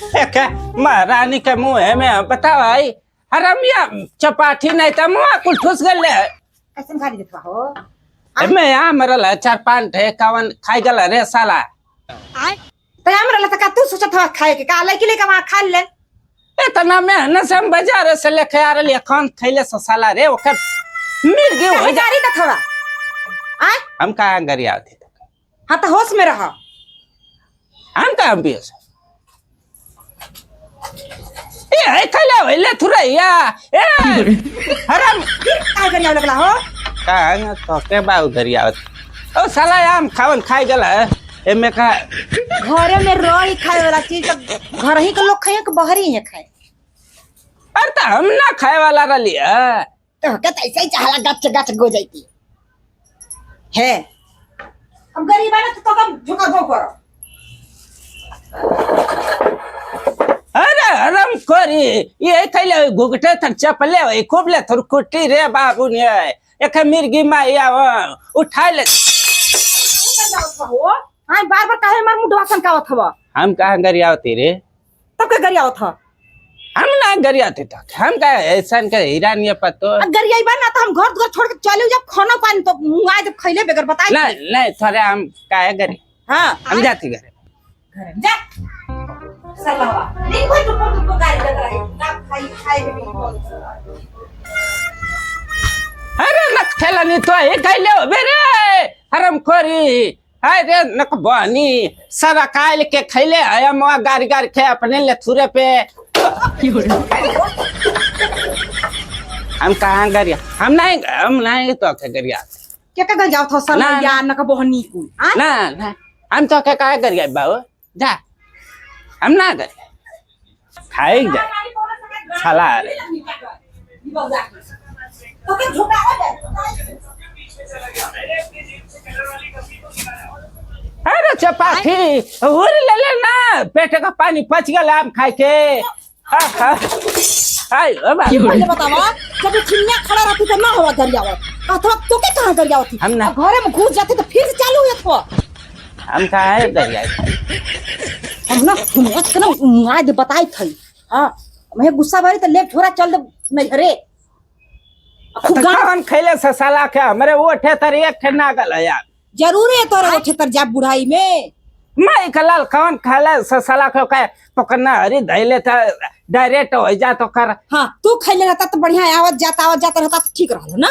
महारानी के मुँह में बताओ भाई हरमिया चपाटी नहीं था मुँह कुल ठुस गल कैसे खाली देखा हो मैं यहाँ मरल 4-5 कवन खाई गल रे साला तो हमरा लता का तू सोचत था खाए के का लइके लेके वहां खा ले इतना मेहनत से हम बाजार से लेके आ रही कौन खैले से साला रे ओकर मिल गए हो जारी का थोड़ा आ हम कहाँ गरिया थे हां तो होश में रह हम कहाँ बेस ए खैले होले थुरैया ए हराम का गरिया लगला हो कहाँ तो के बाऊ गरिया ओ साला हम खावन खाई गल एमे का घरे में रही खाए वाला चीज तो घर ही के लोग खाए के बाहर ही है खाए अरे तो हम ना खाए वाला रही तो के ऐसे ही चाहला गच गच गो जाती है हम गरीब है ना तो कम झुका दो करो अरे हरम कोरी ये खैले घुगटे थर चपले होई खूबले थर कुट्टी रे बाबू ने एक मिर्गी माया उठा ले हो हां बार-बार काहे मार मुंडवा सन का होथवा हम कहाँ गरिया होती रे तब के गरिया होथ हम ना गरिया थे तक हम का ऐसा के हीरा नहीं पतो गरिया बा ना तो हम घर छोड़ के चले जब खाना पानी तो मुंगा जब खइले बेगर बताई नहीं नहीं थोड़े हम काहे गरी हां हम जाती घरे घर जा सलावा नहीं कोई तो गाड़ी लग रही ना खाई खाए के अरे नक खेला नहीं तो ये खैले हो बेरे हरम खोरी हाय रे नक बनी सारा काल के खैले आया मुआ गारी गारी खे अपने ले थुरे पे हम कहाँ गरिया हम नहीं तो के गरिया क्या कर जाओ थो सला या नक बहनी को ना ना हम तो के काहे गरिया बाबू जा हम ना गए खाई जा साला तो के झूठा हो जाए अरे चपाती उड़ ले ना पेट का पानी पच गया आम खाए के हाय पहले बतावा जब चिनिया खड़ा रहती तो ना हुआ गरियावत अथवा तो के कहां गरियावत हम ना घरे में घुस जाते तो फिर चालू हुआ था हम कहाँ है गरिया हम ना आज बताई थी हां मैं गुस्सा भरी तो ले छोरा चल दे नहीं रे कौन खैले से साला के हमरे वो ठेतर एक ठेना गल यार जरूर है तोरा ठेतर जा बुढ़ाई में मैं कलाल कौन खाले से साला के पकड़ना हरी धैले था डायरेक्ट हो जा तो कर हां तू खैले रहता तो बढ़िया आवत जाता रहता तो ठीक रहल ना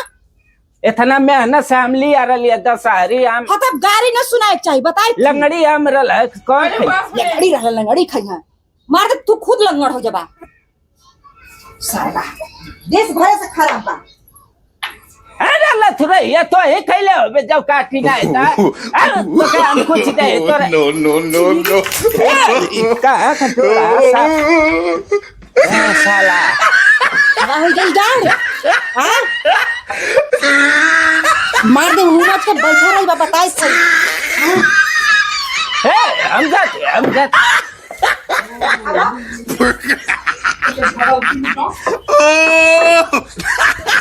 इतना मेहनत से हम लिया रही 10 हरी हम हां तब गाड़ी न सुनाए चाहिए बताई लंगड़ी हम रल कौन लंगड़ी रहल लंगड़ी खइहा मार दे तू खुद लंगड़ हो जबा साला देश भरे से खराब बा अरे लथुरे ये तो ही खैले हो बे जब काटी ना था तो के हम कुछ दे तो नो का खटोरा साला हो गई जान हां मार दे हुआ के बैठा रही बा बताई सही हम जाते